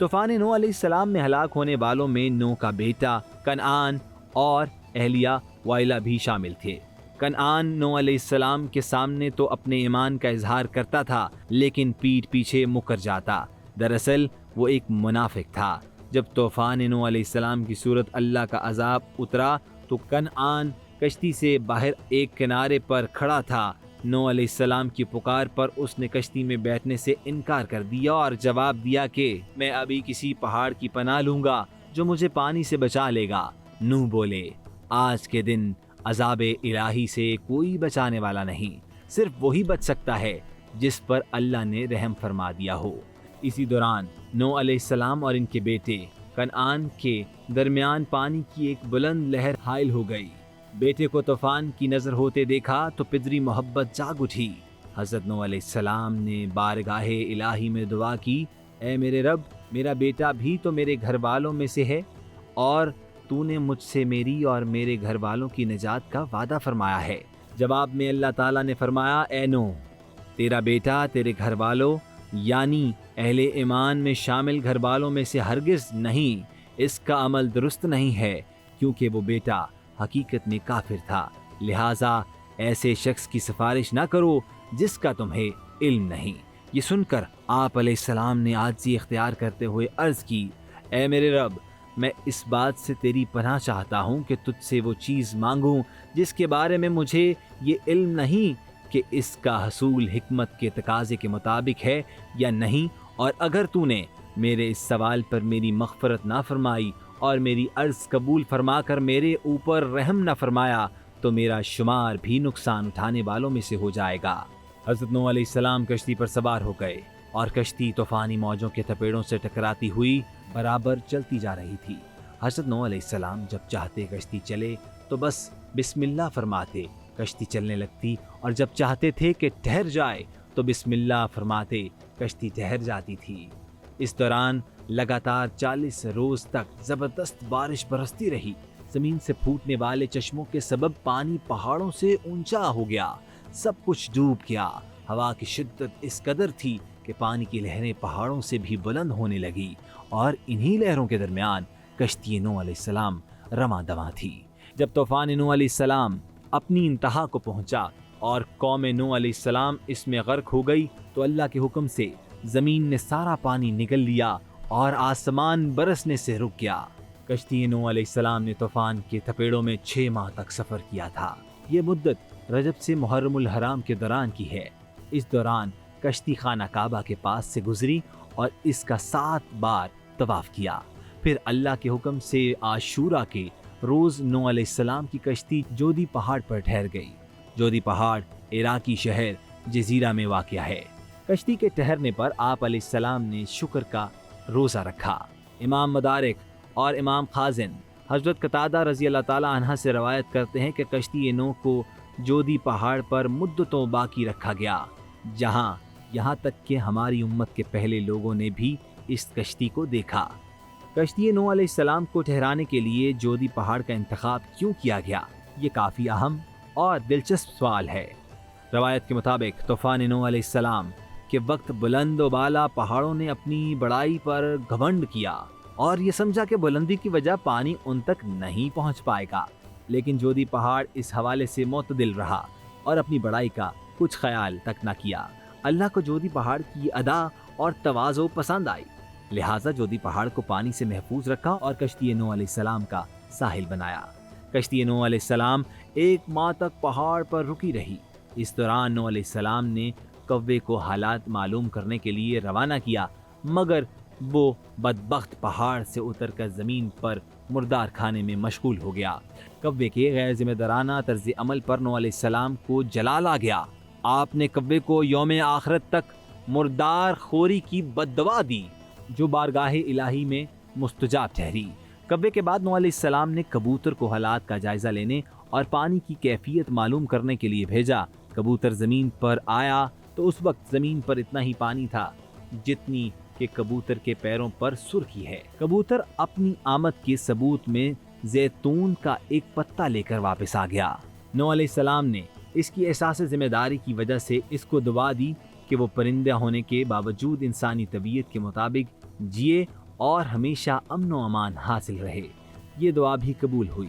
طوفان نوح علیہ السلام میں ہلاک ہونے والوں میں نوح کا بیٹا کنعان اور اہلیہ وائلہ بھی شامل تھے۔ کنعان نوح علیہ السلام کے سامنے تو اپنے ایمان کا اظہار کرتا تھا لیکن پیٹھ پیچھے مکر جاتا۔ دراصل وہ ایک منافق تھا۔ جب طوفان نوح علیہ السلام کی صورت اللہ کا عذاب اترا تو کنعان کشتی سے باہر ایک کنارے پر کھڑا تھا۔ نوح علیہ السلام کی پکار پر اس نے کشتی میں بیٹھنے سے انکار کر دیا اور جواب دیا کہ میں ابھی کسی پہاڑ کی پناہ لوں گا جو مجھے پانی سے بچا لے گا۔ نوح بولے، آج کے دن عذاب الہی سے کوئی بچانے والا نہیں، صرف وہی بچ سکتا ہے جس پر اللہ نے رحم فرما دیا ہو۔ اسی دوران نوح علیہ السلام اور ان کے بیٹے کنعان کے درمیان پانی کی ایک بلند لہر حائل ہو گئی۔ بیٹے کو طوفان کی نظر ہوتے دیکھا تو پدری محبت جاگ اٹھی۔ حضرت نوح علیہ السلام نے بارگاہ الہی میں دعا کی، اے میرے رب، میرا بیٹا بھی تو میرے گھر والوں میں سے ہے اور تو نے مجھ سے میری اور میرے گھر والوں کی نجات کا وعدہ فرمایا ہے۔ جواب میں اللہ تعالیٰ نے فرمایا، اے نوح، تیرا بیٹا تیرے گھر والوں یعنی اہل ایمان میں شامل گھر والوں میں سے ہرگز نہیں، اس کا عمل درست نہیں ہے کیونکہ وہ بیٹا حقیقت میں کافر تھا، لہٰذا ایسے شخص کی سفارش نہ کرو جس کا تمہیں علم نہیں۔ یہ سن کر آپ علیہ السلام نے عاجزی اختیار کرتے ہوئے عرض کی، اے میرے رب، میں اس بات سے تیری پناہ چاہتا ہوں کہ تجھ سے وہ چیز مانگوں جس کے بارے میں مجھے یہ علم نہیں کہ اس کا حصول حکمت کے تقاضے کے مطابق ہے یا نہیں، اور اگر تو نے میرے اس سوال پر میری مغفرت نہ فرمائی اور میری عرض قبول فرما کر میرے اوپر رحم نہ فرمایا تو میرا شمار بھی نقصان اٹھانے والوں میں سے ہو جائے گا۔ حضرت نوح علیہ السلام کشتی پر سوار ہو گئے اور کشتی طوفانی موجوں کے تھپیڑوں سے ٹکراتی ہوئی برابر چلتی جا رہی تھی۔ حضرت نوح علیہ السلام جب چاہتے کشتی چلے تو بس بسم اللہ فرماتے کشتی چلنے لگتی، اور جب چاہتے تھے کہ ٹھہر جائے تو بسم اللہ فرماتے کشتی ٹھہر جاتی تھی۔ اس دوران لگاتار 40 روز تک زبردست بارش برستی رہی۔ زمین سے پھوٹنے والے چشموں کے سبب پانی پہاڑوں سے اونچا ہو گیا، سب کچھ ڈوب گیا۔ ہوا کی شدت اس قدر تھی کہ پانی کی لہریں پہاڑوں سے بھی بلند ہونے لگی، اور انہی لہروں کے درمیان کشتی نوح علیہ السلام رواں دواں تھی۔ جب طوفان نوح علیہ السلام اپنی انتہا کو پہنچا اور قوم نوح علیہ السلام اس میں غرق ہو گئی تو اللہ کے حکم سے زمین نے سارا پانی نگل لیا اور آسمان برسنے سے رک گیا۔ کشتی نوح علیہ السلام نے طوفان کے تھپیڑوں میں 6 ماہ تک سفر کیا تھا۔ یہ مدت رجب سے محرم الحرام کے دوران کی ہے۔ اس دوران کشتی خانہ کعبہ کے پاس سے گزری اور اس کا 7 بار طواف کیا۔ پھر اللہ کے حکم سے عاشورہ کے روز نوح علیہ السلام کی کشتی جودی پہاڑ پر ٹھہر گئی۔ جودی پہاڑ عراقی شہر جزیرہ میں واقع ہے۔ کشتی کے ٹھہرنے پر آپ علیہ السلام نے شکر کا روزہ رکھا۔ امام مدارک اور امام خازن حضرت قتادہ رضی اللہ تعالیٰ عنہ سے روایت کرتے ہیں کہ کشتی نوح کو جودی پہاڑ پر مدتوں باقی رکھا گیا، یہاں تک کہ ہماری امت کے پہلے لوگوں نے بھی اس کشتی کو دیکھا۔ کشتی نوح علیہ السلام کو ٹھہرانے کے لیے جودی پہاڑ کا انتخاب کیوں کیا گیا؟ یہ کافی اہم اور دلچسپ سوال ہے۔ روایت کے مطابق طوفان نوح علیہ السلام کے وقت بلند و بالا پہاڑوں نے اپنی بڑائی پر گھمنڈ کیا اور یہ سمجھا کہ بلندی کی وجہ پانی ان تک نہیں پہنچ پائے گا، لیکن جودی پہاڑ اس حوالے سے معتدل رہا اور اپنی بڑائی کا کچھ خیال تک نہ کیا۔ اللہ کو جودی پہاڑ کی ادا اور تواضع پسند آئی، لہٰذا جودی پہاڑ کو پانی سے محفوظ رکھا اور کشتی نوح علیہ السلام کا ساحل بنایا۔ کشتی نوح علیہ السلام 1 ماہ تک پہاڑ پر رکی رہی۔ اس دوران نوح علیہ السلام نے کوے کو حالات معلوم کرنے کے لیے روانہ کیا، مگر وہ بدبخت پہاڑ سے اتر کر زمین پر مردار کھانے میں مشغول ہو گیا۔ کوے کے غیر ذمہ دارانہ طرز عمل پر نوح علیہ السلام کو جلال آ گیا۔ آپ نے کوے کو یوم آخرت تک مردار خوری کی بددعا دی جو بارگاہ الہی میں مستجاب ٹھہری۔ کوے کے بعد نوح علیہ السلام نے کبوتر کو حالات کا جائزہ لینے اور پانی کی کیفیت معلوم کرنے کے لیے بھیجا۔ کبوتر زمین پر آیا تو اس وقت زمین پر اتنا ہی پانی تھا جتنی کہ کبوتر کے پیروں پر سرخی ہے۔ کبوتر اپنی آمد کے ثبوت میں زیتون کا ایک پتا لے کر واپس آ گیا۔ نوح علیہ السلام نے اس کی احساس ذمہ داری کی وجہ سے اس کو دعا دی کہ وہ پرندہ ہونے کے باوجود انسانی طبیعت کے مطابق جیے اور ہمیشہ امن و امان حاصل رہے۔ یہ دعا بھی قبول ہوئی۔